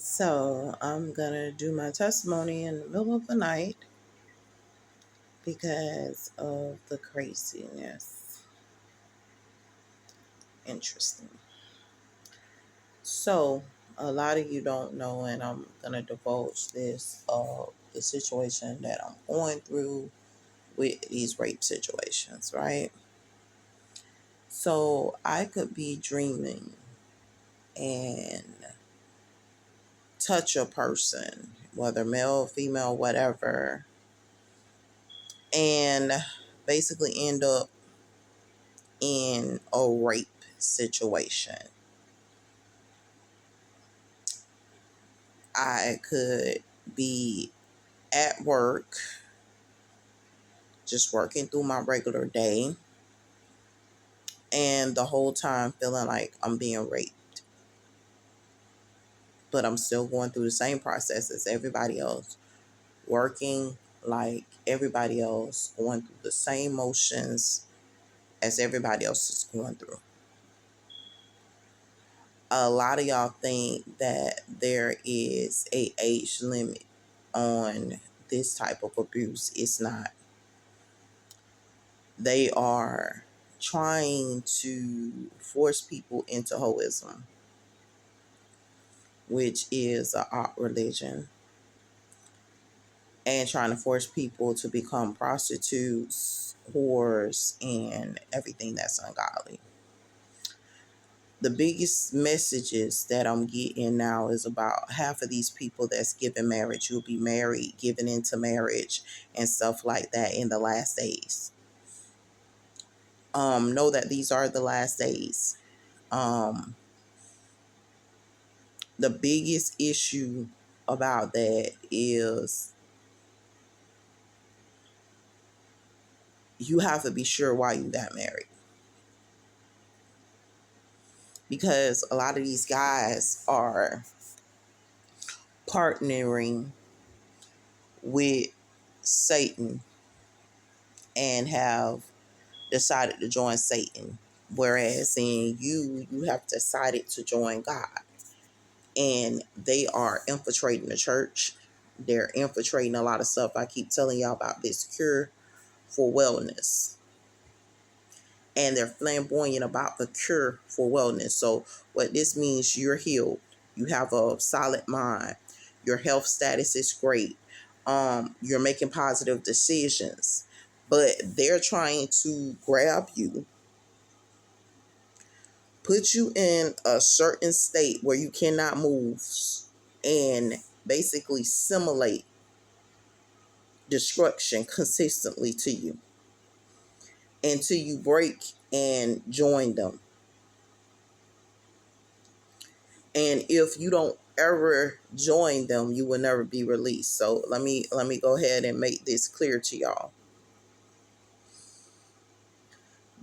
So I'm gonna do my testimony in the middle of the night because of the craziness. Interesting. So a lot of you don't know, and I'm gonna divulge this the situation that I'm going through with these rape situations, right? So I could be dreaming and touch a person, whether male, female, whatever, and basically end up in a rape situation. I could be at work, just working through my regular day, and the whole time feeling like I'm being raped. But I'm still going through the same process as everybody else, working like everybody else, going through the same motions as everybody else is going through. A lot of y'all think that there is a age limit on this type of abuse. It's not. They are trying to force people into hoism, which is a art religion, and trying to force people to become prostitutes, whores, and everything that's ungodly. The biggest messages that I'm getting now is about half of these people that's giving marriage. You'll be married, giving into marriage, and stuff like that in the last days. Know that these are the last days. Um, the biggest issue about that is you have to be sure why you got married. Because a lot of these guys are partnering with Satan and have decided to join Satan. Whereas in you have decided to join God. And they are infiltrating the church. They're infiltrating a lot of stuff. I keep telling y'all about this cure for wellness. And they're flamboyant about the cure for wellness. So what this means, you're healed. You have a solid mind. Your health status is great. You're making positive decisions. But they're trying to grab you, put you in a certain state where you cannot move, and basically simulate destruction consistently to you until you break and join them. And if you don't ever join them, you will never be released. So let me go ahead and make this clear to y'all.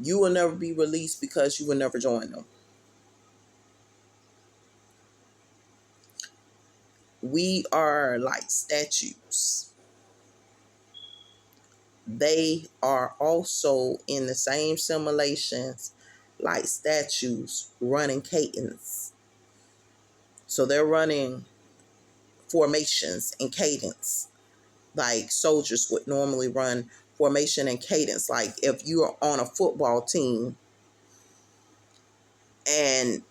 You will never be released because you will never join them. We are like statues. They are also in the same simulations like statues running cadence. So they're running formations and cadence like soldiers would normally run formation and cadence. Like if you're on a football team and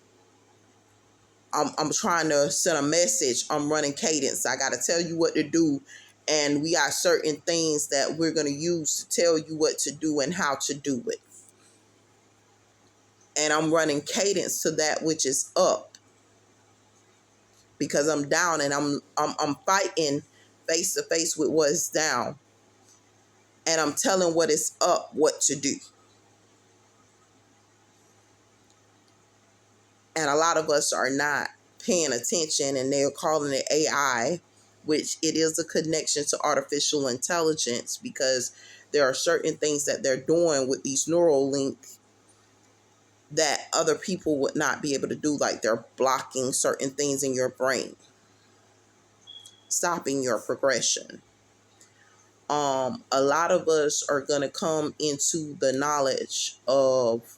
I'm trying to send a message, I'm running cadence. I got to tell you what to do. And we got certain things that we're going to use to tell you what to do and how to do it. And I'm running cadence to that which is up because I'm down and I'm fighting face to face with what's down. And I'm telling what is up what to do. And a lot of us are not paying attention, and they're calling it AI, which it is a connection to artificial intelligence because there are certain things that they're doing with these neural links that other people would not be able to do, like they're blocking certain things in your brain, stopping your progression. A lot of us are going to come into the knowledge of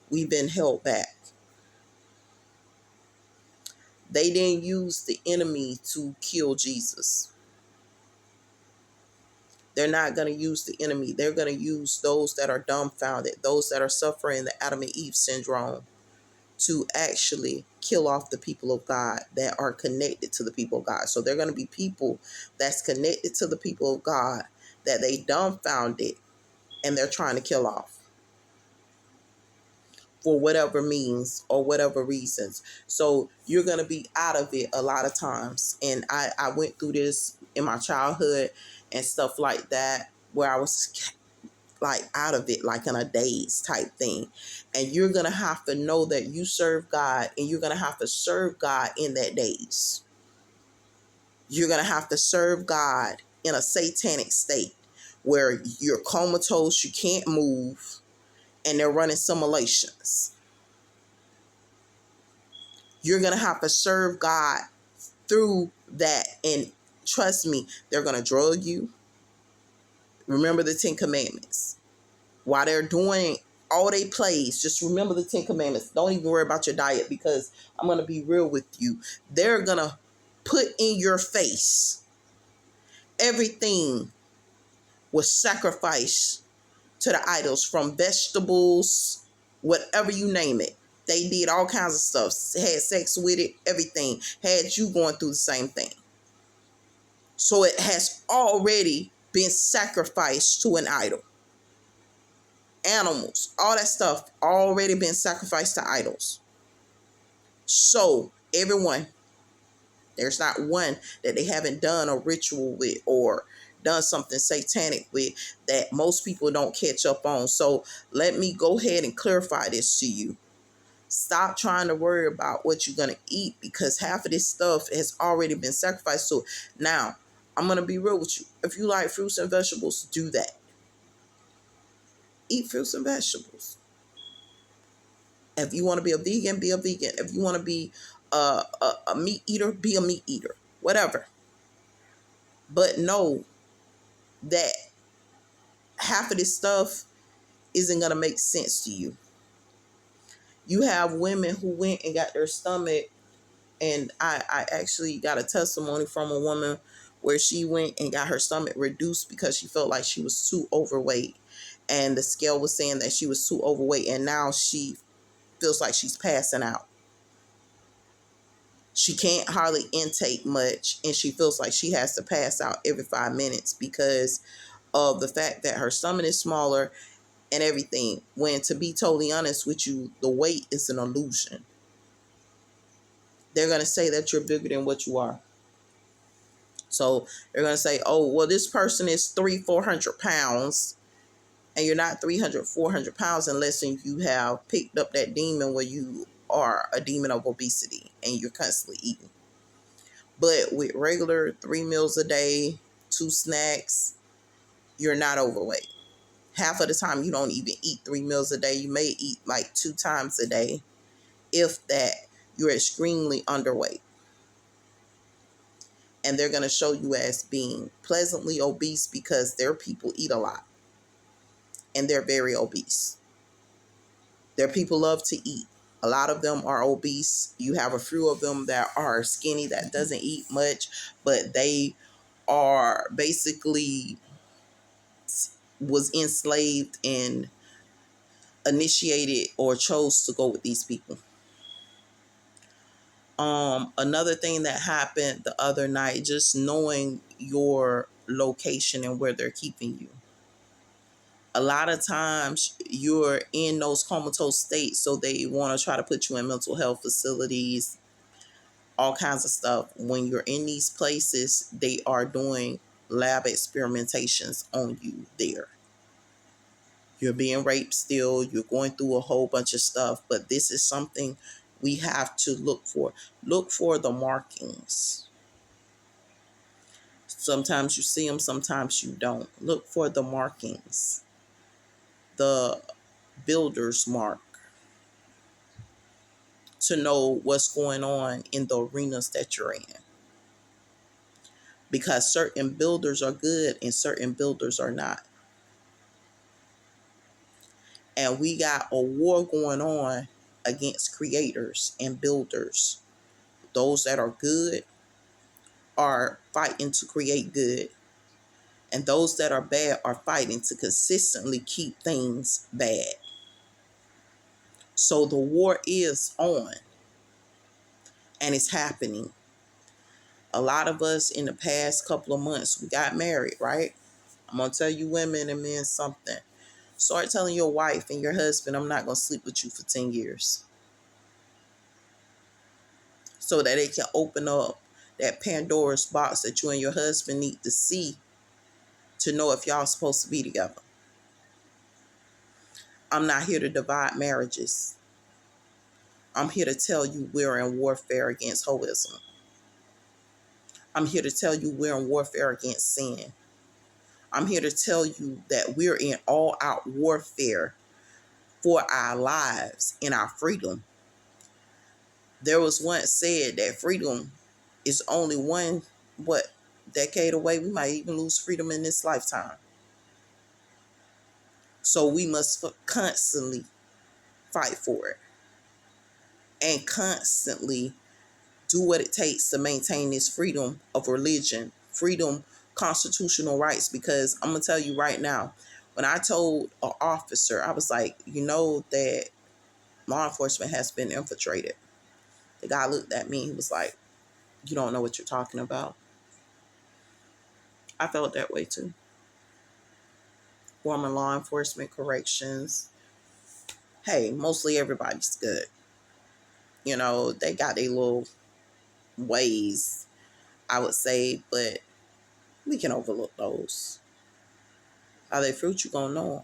we've been held back. They didn't use the enemy to kill Jesus. They're not going to use the enemy. They're going to use those that are dumbfounded, those that are suffering the Adam and Eve syndrome, to actually kill off the people of God that are connected to the people of God. So they're going to be people that's connected to the people of God that they dumbfounded and they're trying to kill off for whatever means or whatever reasons. So you're going to be out of it a lot of times. And I went through this in my childhood and stuff like that, where I was like out of it, like in a daze type thing. And you're going to have to know that you serve God, and you're going to have to serve God in that daze. You're going to have to serve God in a satanic state where you're comatose, you can't move, and they're running simulations. You're going to have to serve God through that. And trust me, they're going to drug you. Remember the 10 Commandments. While they're doing all they plays, just remember the 10 Commandments. Don't even worry about your diet, because I'm going to be real with you. They're going to put in your face everything was sacrificed to the idols, from vegetables, whatever you name it. They did all kinds of stuff, had sex with it, everything. Had you going through the same thing. So it has already been sacrificed to an idol. Animals, all that stuff already been sacrificed to idols. So everyone, there's not one that they haven't done a ritual with or done something satanic with that most people don't catch up on. So let me go ahead and clarify this to you. Stop trying to worry about what you're going to eat, because half of this stuff has already been sacrificed. So now, I'm going to be real with you. If you like fruits and vegetables, do that. Eat fruits and vegetables. If you want to be a vegan, be a vegan. If you want to be a meat eater, be a meat eater. Whatever. But know that half of this stuff isn't going to make sense to you. You have women who went and got their stomach, and I actually got a testimony from a woman where she went and got her stomach reduced because she felt like she was too overweight. And the scale was saying that she was too overweight, and now she feels like she's passing out. She can't hardly intake much, and she feels like she has to pass out every 5 minutes because of the fact that her stomach is smaller and everything. When, to be totally honest with you, the weight is an illusion. They're going to say that you're bigger than what you are. So they're going to say, oh, well, this person is 400 pounds, and you're not 300, 400 pounds unless you have picked up that demon where you are a demon of obesity and you're constantly eating. But with regular 3 meals a day, 2 snacks, you're not overweight. Half of the time, you don't even eat 3 meals a day. You may eat like 2 times a day. If that, you're extremely underweight. And they're going to show you as being pleasantly obese because their people eat a lot. And they're very obese. Their people love to eat. A lot of them are obese. You have a few of them that are skinny, that doesn't eat much, but they are basically was enslaved and initiated or chose to go with these people. Another thing that happened the other night, just knowing your location and where they're keeping you. A lot of times you're in those comatose states, so they want to try to put you in mental health facilities, all kinds of stuff. When you're in these places, they are doing lab experimentations on you there. You're being raped still. You're going through a whole bunch of stuff. But this is something we have to look for. Look for the markings. Sometimes you see them, sometimes you don't. Look for the markings. The builder's mark. To know what's going on in the arenas that you're in. Because certain builders are good and certain builders are not. And we got a war going on against creators and builders those that are good are fighting to create good, and those that are bad are fighting to consistently keep things bad. So the war is on, and it's happening. A lot of us in the past couple of months, we got married, right? I'm going to tell you women and men something. Start telling your wife and your husband, I'm not going to sleep with you for 10 years. So that it can open up that Pandora's box that you and your husband need to see to know if y'all supposed to be together. I'm not here to divide marriages. I'm here to tell you we're in warfare against hoism. I'm here to tell you we're in warfare against sin. I'm here to tell you that we're in all-out warfare for our lives and our freedom. There was once said that freedom is only one, decade away. We might even lose freedom in this lifetime. So we must constantly fight for it and constantly do what it takes to maintain this freedom of religion, freedom, constitutional rights. Because I'm going to tell you right now, when I told an officer, I was like, you know that law enforcement has been infiltrated. The guy looked at me. He was like, you don't know what you're talking about. I felt that way too. Former law enforcement, corrections. Hey, mostly everybody's good. You know, they got their little ways, I would say, but we can overlook those. How they fruit, you gonna know them.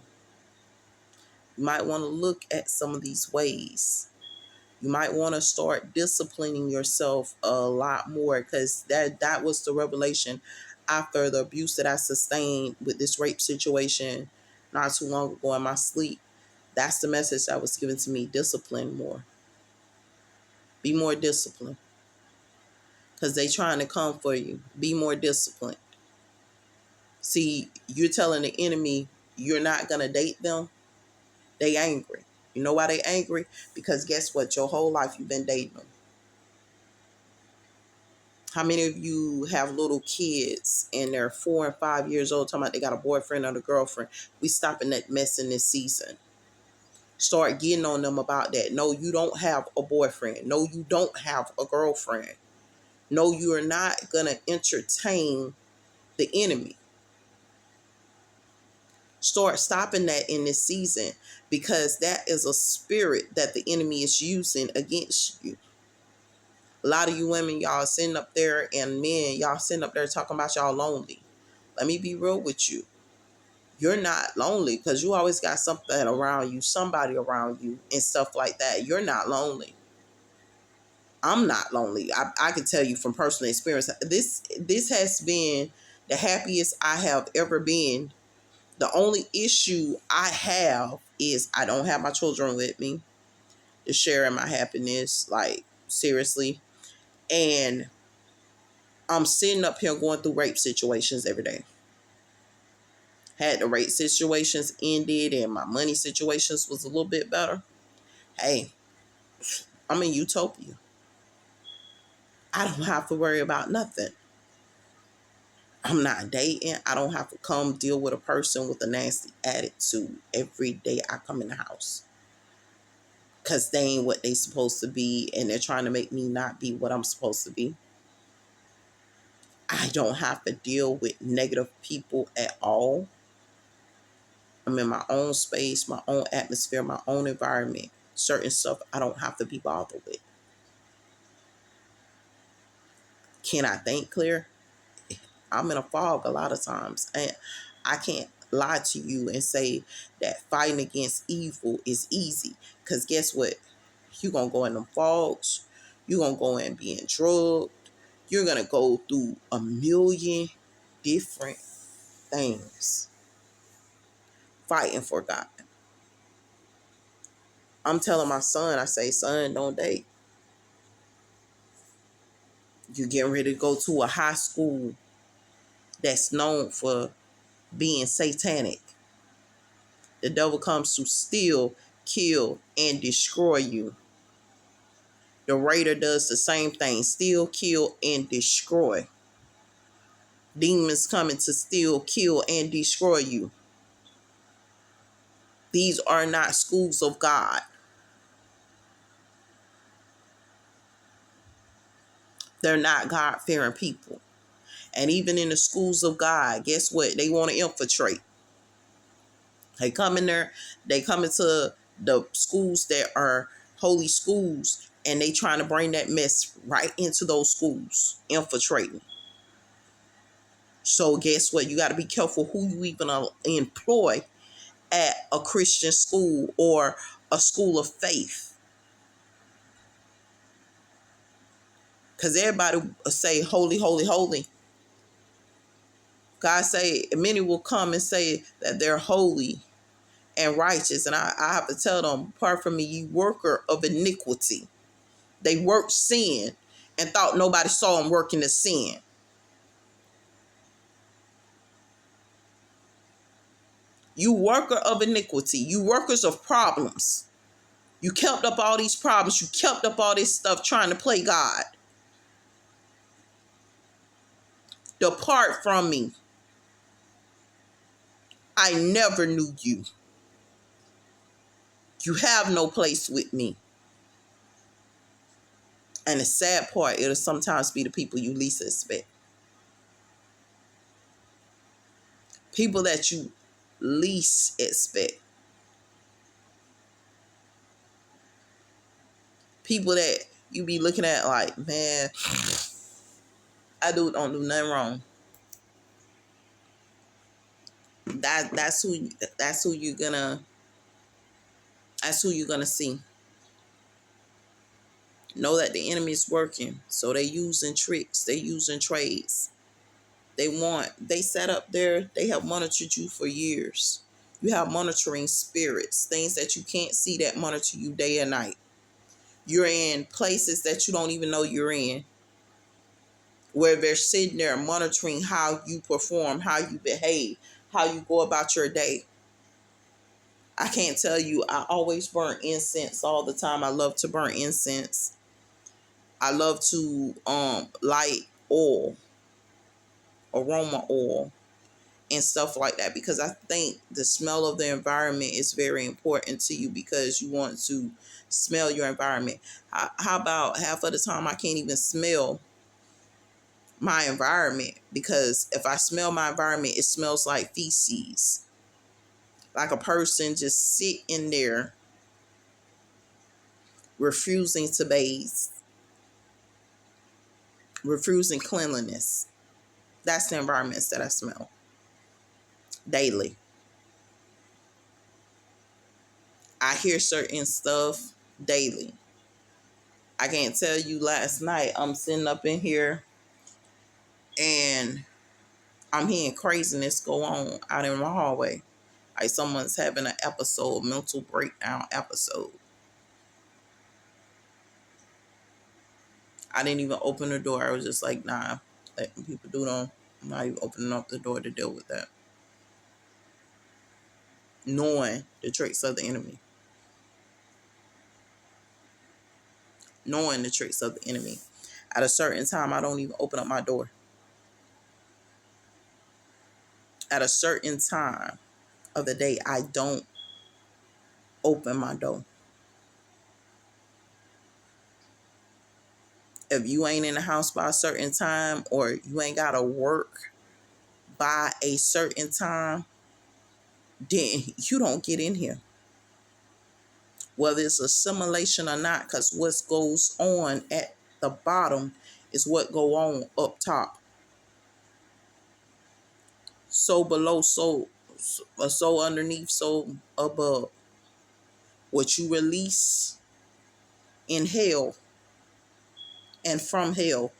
You might want to look at some of these ways. You might want to start disciplining yourself a lot more, because that was the revelation after the abuse that I sustained with this rape situation not too long ago in my sleep. That's the message that was given to me. Discipline more. Be more disciplined. Because they trying to come for you. Be more disciplined. See, you're telling the enemy you're not going to date them. They angry. You know why they angry? Because guess what? Your whole life you've been dating them. How many of you have little kids and they're 4 and 5 years old talking about they got a boyfriend or a girlfriend? We stopping that mess in this season. Start getting on them about that. No, you don't have a boyfriend. No, you don't have a girlfriend. No, you are not going to entertain the enemy. Start stopping that in this season, because that is a spirit that the enemy is using against you. A lot of you women, y'all sitting up there, and men, y'all sitting up there talking about y'all lonely. Let me be real with you. You're not lonely, because you always got something around you, somebody around you and stuff like that. You're not lonely. I'm not lonely. I can tell you from personal experience, this has been the happiest I have ever been. The only issue I have is I don't have my children with me to share in my happiness, like seriously. And I'm sitting up here going through rape situations every day. Had the rape situations ended and my money situations was a little bit better. Hey, I'm in utopia. I don't have to worry about nothing. I'm not dating. I don't have to come deal with a person with a nasty attitude every day I come in the house. Because they ain't what they supposed to be, and they're trying to make me not be what I'm supposed to be. I don't have to deal with negative people at all. I'm in my own space, my own atmosphere, my own environment. Certain stuff I don't have to be bothered with. Can I think clear? I'm in a fog a lot of times. And I can't lie to you and say that fighting against evil is easy. Because guess what? You're going to go in them fogs. You're going to go in being drugged. You're going to go through a million different things fighting for God. I'm telling my son, I say, son, don't date. You're getting ready to go to a high school that's known for being satanic. The devil comes to steal, kill, and destroy you. The raider does the same thing: steal, kill, and destroy. Demons coming to steal, kill, and destroy you. These are not schools of God. They're not God-fearing people. And even in the schools of God, guess what? They want to infiltrate. They come in there, they come into the schools that are holy schools, and they trying to bring that mess right into those schools, infiltrating. So guess what? You got to be careful who you even employ at a Christian school or a school of faith. Because everybody say holy, holy, holy. God say many will come and say that they're holy and righteous. And I have to tell them, apart from me, you worker of iniquity. They worked sin and thought nobody saw them working the sin. You worker of iniquity. You workers of problems. You kept up all these problems. You kept up all this stuff trying to play God. Depart from me. I never knew you. You have no place with me. And the sad part, it'll sometimes be the people you least expect. People that you least expect. People that you be looking at like, man, don't do nothing wrong. That's who you're gonna see. Know that the enemy is working. So they using tricks, they using trades. They set up there, they have monitored you for years. You have monitoring spirits, things that you can't see that monitor you day and night. You're in places that you don't even know you're in, where they're sitting there monitoring how you perform, how you behave, how you go about your day. I can't tell you, I always burn incense all the time. I love to burn incense. I love to light oil, aroma oil, and stuff like that, because I think the smell of the environment is very important to you, because you want to smell your environment. How about half of the time I can't even smell my environment, because if I smell my environment, it smells like feces, like a person just sitting there refusing to bathe, refusing cleanliness. That's the environments that I smell daily. I hear certain stuff daily. I can't tell you, last night I'm sitting up in here and I'm hearing craziness go on out in my hallway. Like someone's having an episode, mental breakdown episode. I didn't even open the door. I was just like, nah, letting people do them. I'm not even opening up the door to deal with that. Knowing the tricks of the enemy. Knowing the tricks of the enemy. At a certain time, I don't even open up my door. At a certain time of the day, I don't open my door. If you ain't in the house by a certain time, or you ain't got to work by a certain time, then you don't get in here. Whether it's assimilation or not, because what goes on at the bottom is what go on up top. So below, so underneath, so above. What you release in hell and from hell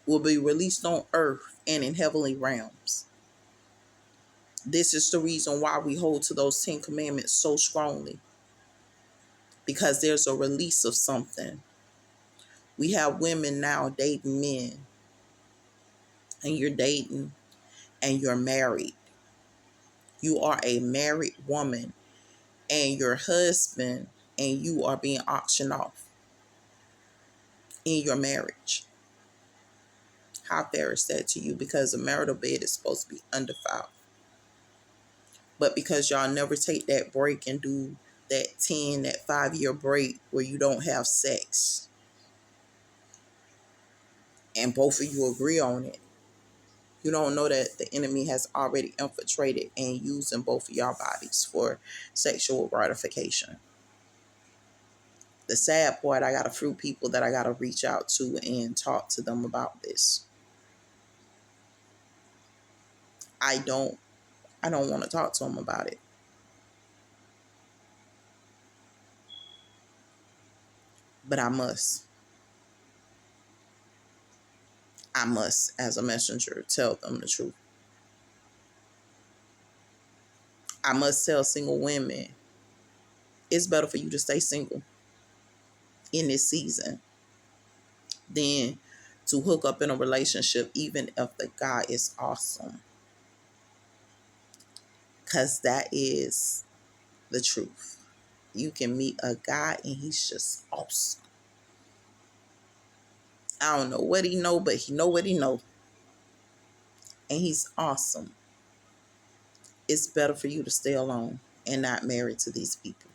will be released on earth and in heavenly realms. This is the reason why we hold to those 10 commandments so strongly, because there's a release of something. We have women now dating men, and you're dating and you're married. You are a married woman, and your husband and you are being auctioned off. in your marriage. How fair is that to you? Because a marital bed is supposed to be undefiled. But because y'all never take that break and do that 5-year break where you don't have sex, and both of you agree on it, you don't know that the enemy has already infiltrated and using both of y'all bodies for sexual gratification. The sad part, I got a few people that I got to reach out to and talk to them about this. I don't want to talk to them about it. But I must, as a messenger, tell them the truth. I must tell single women, it's better for you to stay single in this season than to hook up in a relationship, even if the guy is awesome. Because that is the truth. You can meet a guy and he's just awesome. I don't know what he know, but he know what he know. And he's awesome. It's better for you to stay alone and not married to these people.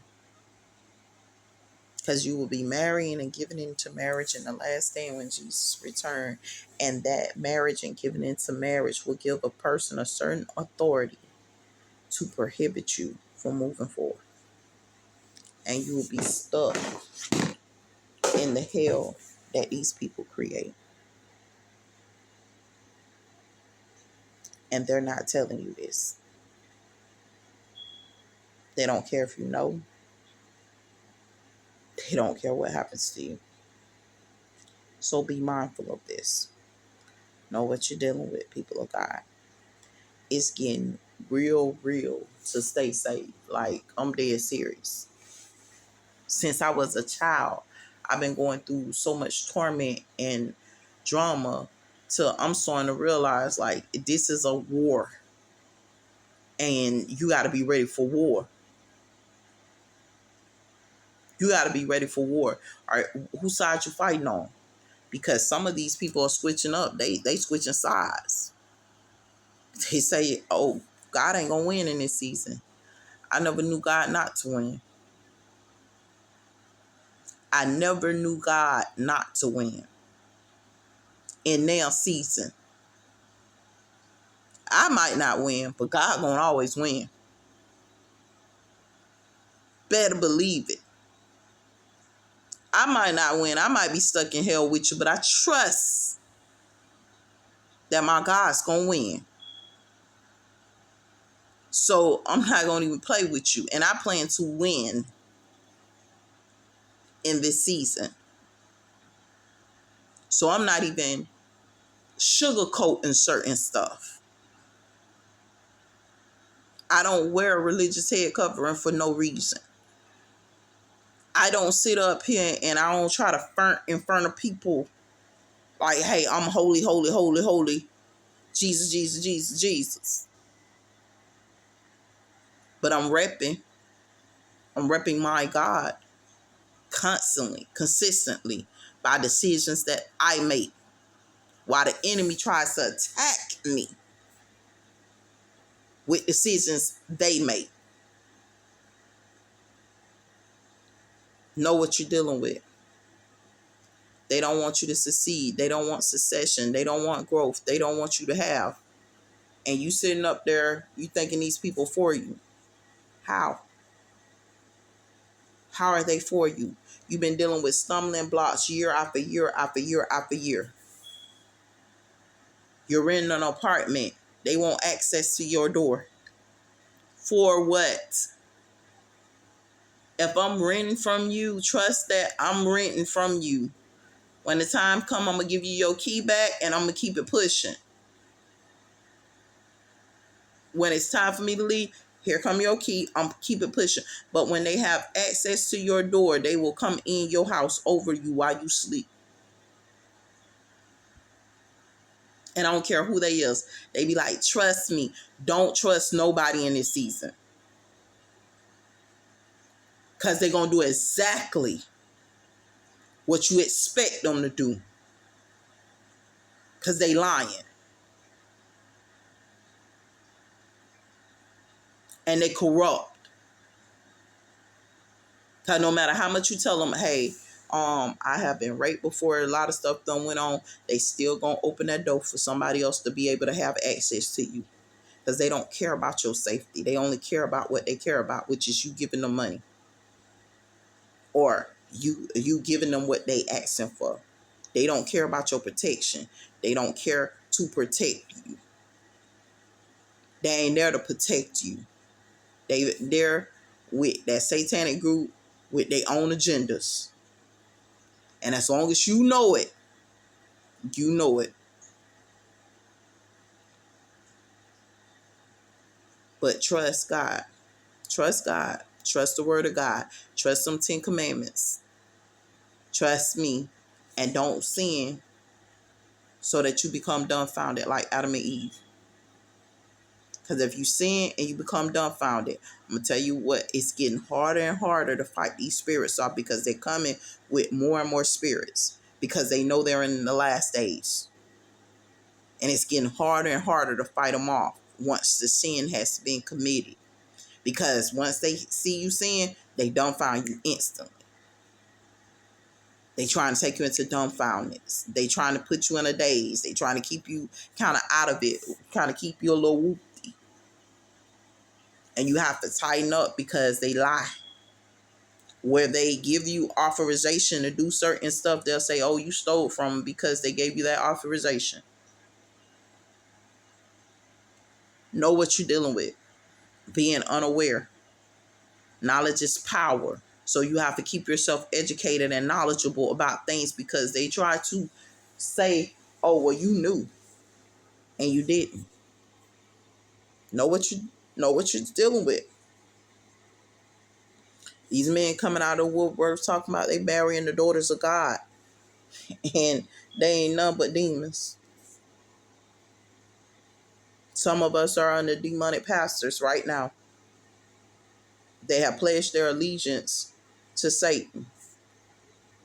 Because you will be marrying and giving into marriage in the last day when Jesus returns. And that marriage and giving into marriage will give a person a certain authority to prohibit you from moving forward. And you will be stuck in the hell that these people create. And they're not telling you this. They don't care if you know. They don't care what happens to you. So be mindful of this. Know what you're dealing with, people of God. It's getting real to stay safe. Like, I'm dead serious. Since I was a child, I've been going through so much torment and drama till I'm starting to realize, like, this is a war. And you got to be ready for war. You got to be ready for war. All right, whose side you fighting on? Because some of these people are switching up. They switching sides. They say, oh, God ain't going to win in this season. I never knew God not to win. I never knew God not to win in their season. I might not win, but God going to always win. Better believe it. I might not win. I might be stuck in hell with you, but I trust that my God's going to win. So I'm not going to even play with you. And I plan to win in this season. So I'm not even sugarcoating certain stuff. I don't wear a religious head covering for no reason. I don't sit up here and I don't try to front in front of people like, hey, I'm holy, holy, holy, holy. Jesus, Jesus, Jesus, Jesus. But I'm repping my God constantly, consistently by decisions that I make while the enemy tries to attack me with decisions they make. Know what you're dealing with. They don't want you to succeed. They don't want succession. They don't want growth. They don't want you to have. And you sitting up there, you thinking these people for you. How? How are they for you? You've been dealing with stumbling blocks year after year after year after year. You're renting an apartment. They want access to your door. For what? If I'm renting from you, trust that I'm renting from you. When the time comes, I'm going to give you your key back and I'm going to keep it pushing. When it's time for me to leave, here come your key. I'm keep it pushing. But when they have access to your door, they will come in your house over you while you sleep. And I don't care who they is. They be like, trust me. Don't trust nobody in this season. Because they're going to do exactly what you expect them to do, because they lying. And they corrupt. Because no matter how much you tell them, hey, I have been raped before, a lot of stuff done went on, they still gonna open that door for somebody else to be able to have access to you. Because they don't care about your safety. They only care about what they care about, which is you giving them money. Or you giving them what they asking for. They don't care about your protection. They don't care to protect you. They ain't there to protect you. They're with that satanic group with their own agendas. And as long as you know it, you know it. But trust God. Trust God. Trust the word of God. Trust them 10 commandments. Trust me. And don't sin so that you become dumbfounded like Adam and Eve. Because if you sin and you become dumbfounded, I'm going to tell you what, it's getting harder and harder to fight these spirits off, because they're coming with more and more spirits, because they know they're in the last days. And it's getting harder and harder to fight them off once the sin has been committed. Because once they see you sin, they dumbfound you instantly. They trying to take you into dumbfoundness. They trying to put you in a daze. They trying to keep you kind of out of it, trying to keep you a little whoopty. And you have to tighten up, because they lie. Where they give you authorization to do certain stuff, they'll say, oh, you stole from them because they gave you that authorization. Know what you're dealing with. Being unaware. Knowledge is power. So you have to keep yourself educated and knowledgeable about things, because they try to say, oh, well, you knew and you didn't. Know what you're dealing with. These men coming out of the woodwork talking about they burying the daughters of God, and they ain't none but demons. Some of us are under demonic pastors right now. They have pledged their allegiance to Satan.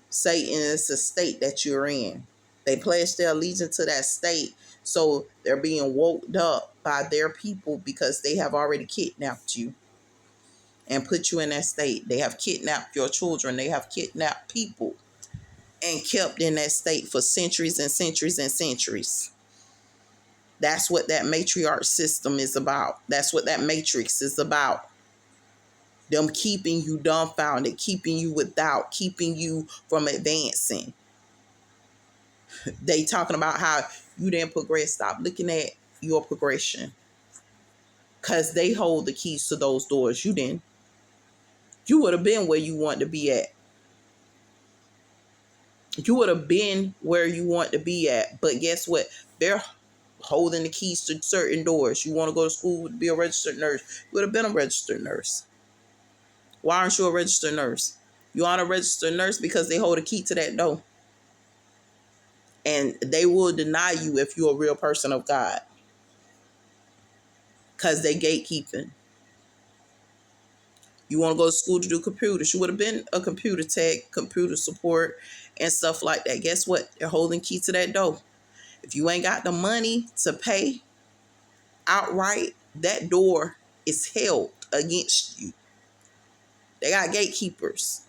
Satan is the state that you're in. They pledged their allegiance to that state, so they're being woke up by their people, because they have already kidnapped you and put you in that state. They have kidnapped your children. They have kidnapped people and kept in that state for centuries and centuries and centuries. That's what that matriarch system is about. That's what that matrix is about. Them keeping you dumbfounded, keeping you without, keeping you from advancing. They talking about how you didn't progress. Stop looking at your progression, because they hold the keys to those doors. You didn't. You would have been where you want to be at. You would have been where you want to be at. But guess what? They're holding the keys to certain doors. You want to go to school to be a registered nurse. You would have been a registered nurse. Why aren't you a registered nurse? You aren't a registered nurse because they hold a key to that door. And they will deny you if you're a real person of God, because they gatekeeping. You want to go to school to do computers. You would have been a computer tech, computer support, and stuff like that. Guess what? They're holding key to that door. If you ain't got the money to pay outright, that door is held against you. They got gatekeepers.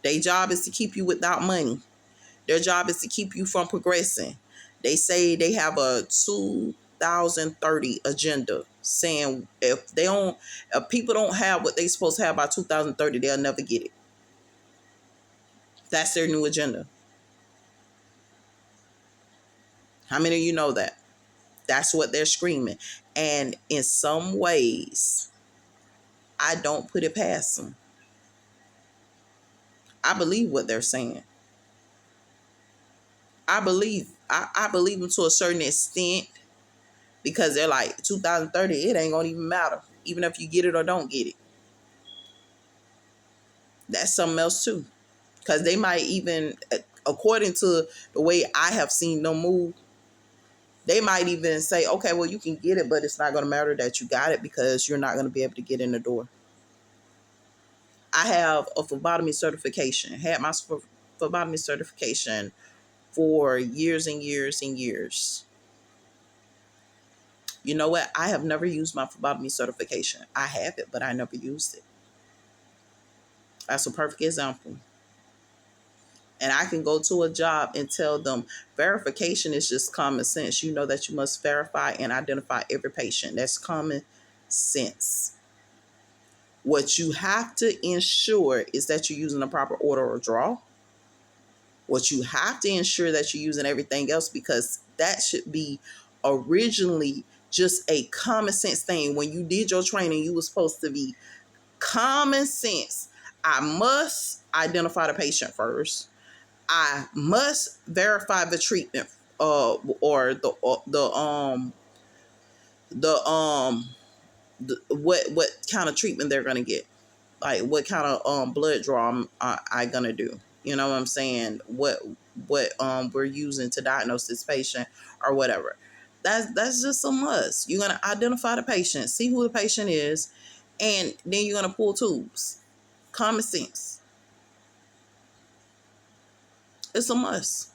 Their job is to keep you without money. Their job is to keep you from progressing. They say they have a 2030 agenda, saying if people don't have what they supposed to have by 2030, they'll never get it. That's their new agenda. How many of you know that? That's what they're screaming. And in some ways, I don't put it past them. I believe what they're saying. I believe them to a certain extent, because they're like 2030, it ain't gonna even matter, even if you get it or don't get it. That's something else too, because they might even, according to the way I have seen them move, they might even say, okay, well, you can get it, but it's not going to matter that you got it, because you're not going to be able to get in the door. I have a phlebotomy certification. Had my phlebotomy certification for years and years and years. You know what? I have never used my phlebotomy certification. I have it, but I never used it. That's a perfect example. And I can go to a job and tell them verification is just common sense. You know that you must verify and identify every patient. That's common sense. What you have to ensure is that you're using the proper order or draw. What you have to ensure that you're using everything else, because that should be originally just a common sense thing. When you did your training, you were supposed to be common sense. I must identify the patient first. I must verify the treatment, or what kind of treatment they're gonna get, like what kind of blood draw I gonna do. You know what I'm saying? What we're using to diagnose this patient or whatever. That's just a must. You're gonna identify the patient, see who the patient is, and then you're gonna pull tubes. Common sense. It's a must.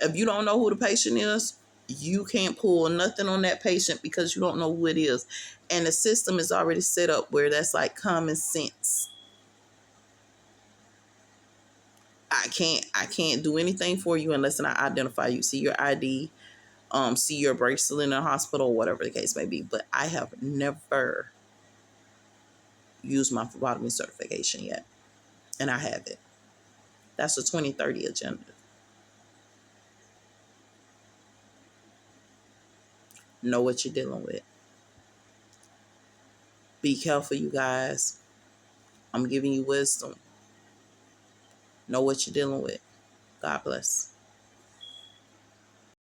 If you don't know who the patient is, you can't pull nothing on that patient because you don't know who it is. And the system is already set up where that's like common sense. I can't do anything for you unless I identify you. See your ID, see your bracelet in the hospital, whatever the case may be. But I have never used my phlebotomy certification yet. And I have it. That's a 2030 agenda. Know what you're dealing with. Be careful, you guys. I'm giving you wisdom. Know what you're dealing with. God bless.